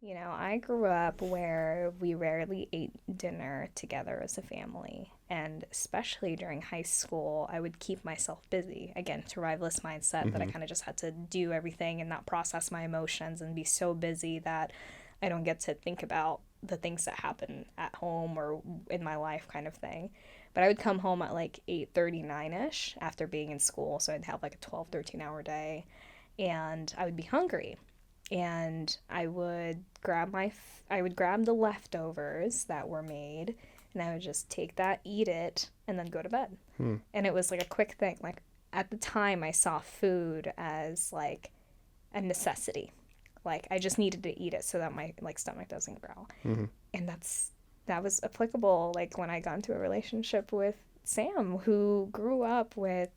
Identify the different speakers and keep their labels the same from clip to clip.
Speaker 1: I grew up where we rarely ate dinner together as a family. And especially during high school, I would keep myself busy. Again, survivalist mindset that I
Speaker 2: Mm-hmm.
Speaker 1: kind of just had to do everything and not process my emotions and be so busy that I don't get to think about the things that happen at home or in my life kind of thing. But I would come home at like 8:39ish after being in school, so I'd have like a 12, 13-hour day, and I would be hungry and I would grab the leftovers that were made and I would just take that, eat it, and then go to bed.
Speaker 2: Hmm.
Speaker 1: And it was like a quick thing. Like at the time I saw food as like a necessity. Like I just needed to eat it so that my like stomach doesn't growl.
Speaker 2: Mm-hmm.
Speaker 1: And that was applicable like when I got into a relationship with Sam, who grew up with,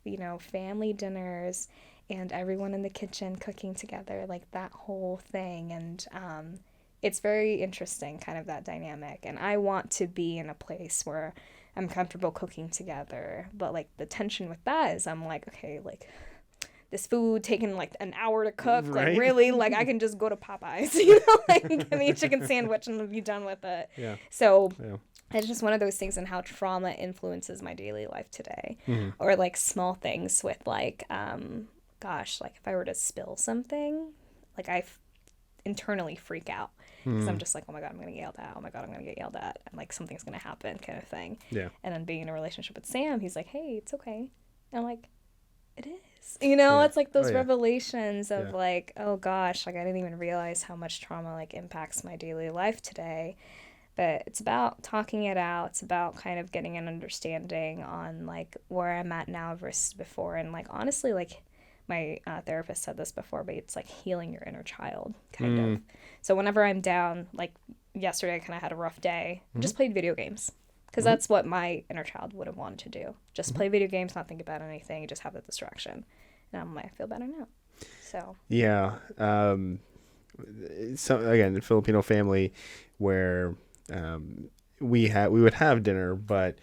Speaker 1: family dinners and everyone in the kitchen cooking together, like that whole thing. And it's very interesting, kind of that dynamic. And I want to be in a place where I'm comfortable cooking together. But like the tension with that is I'm like, okay, like this food taking like an hour to cook, like
Speaker 2: Right?
Speaker 1: really, like I can just go to Popeyes, like give me a chicken sandwich and be done with it.
Speaker 2: Yeah.
Speaker 1: So
Speaker 2: Yeah.
Speaker 1: it's just one of those things and how trauma influences my daily life today.
Speaker 2: Mm-hmm.
Speaker 1: Or like small things with like, like if I were to spill something, like internally freak out because I'm
Speaker 2: Mm-hmm.
Speaker 1: just like, oh my God, I'm going to get yelled at. Oh my God, I'm going to get yelled at. And like something's going to happen kind of thing.
Speaker 2: Yeah.
Speaker 1: And then being in a relationship with Sam, he's like, hey, it's okay. And I'm like, it is.
Speaker 2: Yeah.
Speaker 1: It's like
Speaker 2: Oh
Speaker 1: those
Speaker 2: yeah.
Speaker 1: revelations of
Speaker 2: Yeah.
Speaker 1: like, oh gosh, like I didn't even realize how much trauma like impacts my daily life today. But it's about talking it out. It's about kind of getting an understanding on like where I'm at now versus before. And like honestly, like my therapist said this before, but it's like healing your inner child, kind of.
Speaker 2: Mm.
Speaker 1: So whenever I'm down, like yesterday, I kind of had a rough day. I
Speaker 2: Mm-hmm.
Speaker 1: just played video games because
Speaker 2: Mm-hmm.
Speaker 1: that's what my inner child would have wanted to do. Just
Speaker 2: Mm-hmm.
Speaker 1: play video games, not think about anything, just have the distraction. And I'm like, I feel better now. So
Speaker 2: Yeah. So again, a Filipino family where we would have dinner, but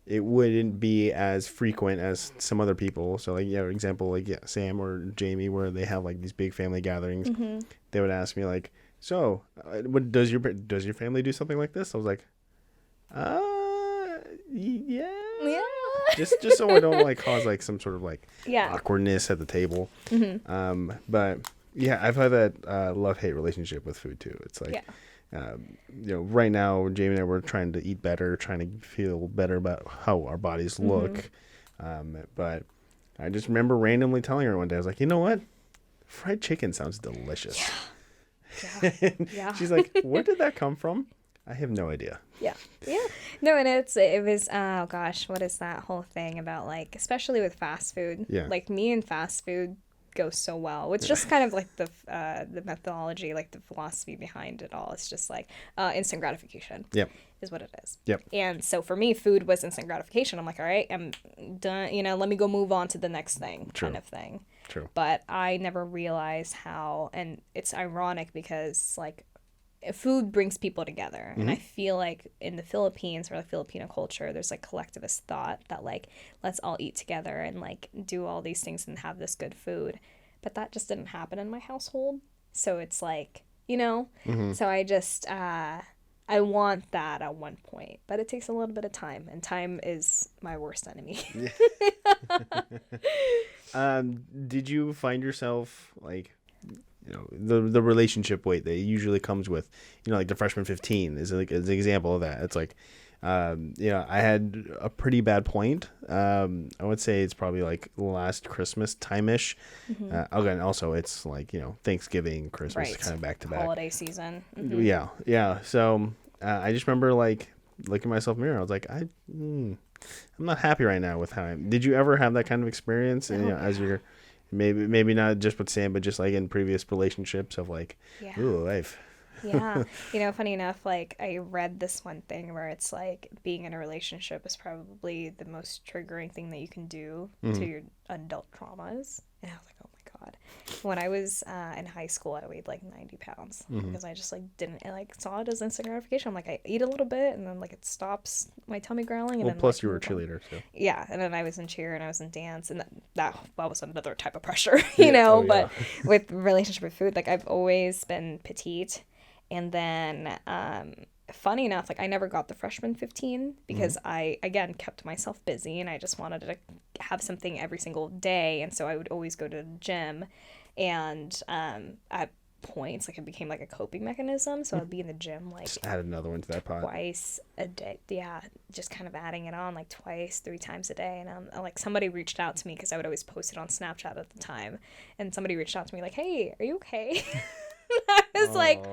Speaker 2: it wouldn't be as frequent as some other people. So like example like Sam or Jamie, where they have like these big family gatherings.
Speaker 1: mm-hmm.
Speaker 2: They would ask me like, so what does your family do something like this? I was like, yeah.
Speaker 1: Yeah.
Speaker 2: Just so I don't like cause like some sort of like
Speaker 1: Yeah.
Speaker 2: awkwardness at the table.
Speaker 1: Mm-hmm.
Speaker 2: But yeah, I've had that love-hate relationship with food too. It's like,
Speaker 1: Yeah.
Speaker 2: right now, Jamie and I were trying to eat better, trying to feel better about how our bodies look. But I just remember randomly telling her one day, I was like, you know what? Fried chicken sounds delicious.
Speaker 1: Yeah.
Speaker 2: And
Speaker 1: Yeah.
Speaker 2: she's like, where did that come from? I have no idea.
Speaker 1: Yeah. Yeah. No, and it was oh gosh, what is that whole thing about like especially with fast food?
Speaker 2: Yeah.
Speaker 1: Like me and fast food go so well. It's just kind of like the methodology, like the philosophy behind it all. It's just like instant gratification.
Speaker 2: Yep.
Speaker 1: Is what it is.
Speaker 2: Yep.
Speaker 1: And so for me, food was instant gratification. I'm like, all right, I'm done, let me go move on to the next thing
Speaker 2: True.
Speaker 1: kind of thing.
Speaker 2: True.
Speaker 1: But I never realized how, and it's ironic because like food brings people together. And I feel like in the Philippines or the Filipino culture, there's like collectivist thought that like, let's all eat together and like do all these things and have this good food. But that just didn't happen in my household. So it's like, so I just, I want that at one point, but it takes a little bit of time, and time is my worst enemy.
Speaker 2: Did you find yourself like, the relationship weight that usually comes with, like the freshman 15 is like an example of that. It's like, I had a pretty bad point. I would say it's probably like last Christmas time-ish. Again, also it's like, Thanksgiving, Christmas,
Speaker 1: Right.
Speaker 2: kind of back to back.
Speaker 1: Holiday season.
Speaker 2: Yeah. So I just remember like looking at myself in the mirror. I was like, I'm not happy right now with how Did you ever have that kind of experience? And as you're maybe not just with Sam, but just like in previous relationships of like,
Speaker 1: Yeah.
Speaker 2: ooh, life.
Speaker 1: Yeah. Funny enough, like I read this one thing where it's like being in a relationship is probably the most triggering thing that you can do to your adult traumas. And I was like, oh my God. When I was in high school, I weighed like 90 pounds because I just like didn't saw it as instant gratification. I'm like, I eat a little bit and then like it stops my tummy growling. And
Speaker 2: Well,
Speaker 1: then,
Speaker 2: plus
Speaker 1: like,
Speaker 2: you were a
Speaker 1: move on.
Speaker 2: cheerleader, so.
Speaker 1: Yeah, and then I was in cheer and I was in dance, and that was another type of pressure,
Speaker 2: Yeah. Oh,
Speaker 1: But with relationship with food, like I've always been petite, And then, funny enough, like I never got the freshman 15 because I, again, kept myself busy and I just wanted to have something every single day. And so I would always go to the gym. And at points, like it became like a coping mechanism. So I'd be in the gym like
Speaker 2: Just add another one to that pot.
Speaker 1: twice a day. Yeah, just kind of adding it on like twice, 3 times a day. And like somebody reached out to me because I would always post it on Snapchat at the time. And somebody reached out to me like, hey, are you okay? I was like,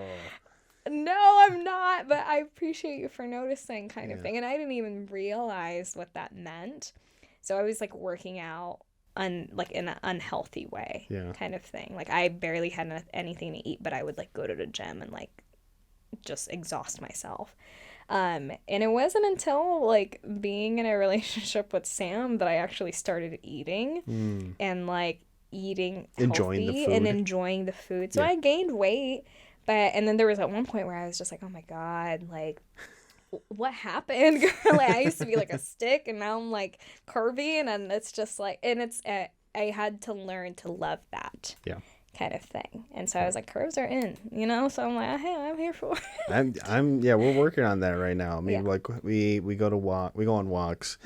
Speaker 1: no, I'm not, but I appreciate you for noticing kind of thing. And I didn't even realize what that meant. So I was like working out like in an unhealthy way kind of thing. Like I barely had anything to eat, but I would like go to the gym and like just exhaust myself. And it wasn't until like being in a relationship with Sam that I actually started eating and like eating
Speaker 2: enjoying the
Speaker 1: healthy
Speaker 2: food.
Speaker 1: and enjoying the food. So I gained weight, and then there was at one point where I was just like, oh my God, like what happened? Like I used to be like a stick and now I'm like curvy, and it's just like, and it's I had to learn to love that kind of thing. And so I was like, curves are in, you know? So I'm like, hey, I'm here for it.
Speaker 2: I'm we're working on that right now. I mean, like we go on walks.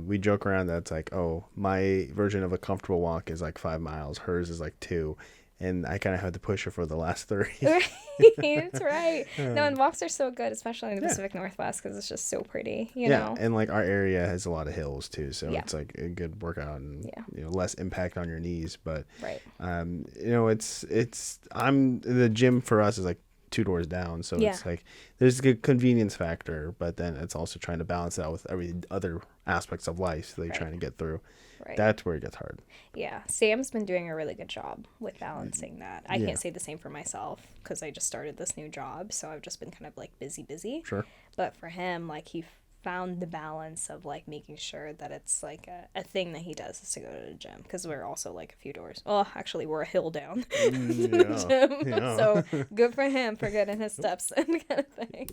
Speaker 2: We joke around that it's like, oh, my version of a comfortable walk is like 5 miles. Hers is like 2. And I kind of had to push her for the last 30.
Speaker 1: That's right. No, and walks are so good, especially in the Pacific Northwest, because it's just so pretty, you know?
Speaker 2: And like our area has a lot of hills too, so it's like a good workout and you know, less impact on your knees. But you know, it's the gym for us is like 2 doors down, so it's like there's a good convenience factor, but then it's also trying to balance it out with every other aspects of life that you're trying to get through. That's where it gets hard.
Speaker 1: Yeah, Sam's been doing a really good job with balancing that. I can't say the same for myself because I just started this new job, so I've just been kind of like busy.
Speaker 2: Sure.
Speaker 1: But for him, like he found the balance of like making sure that it's like a thing that he does is to go to the gym, because we're also like a few doors. Oh, actually, we're a hill down to the gym. So good for him for getting his steps in kind of thing.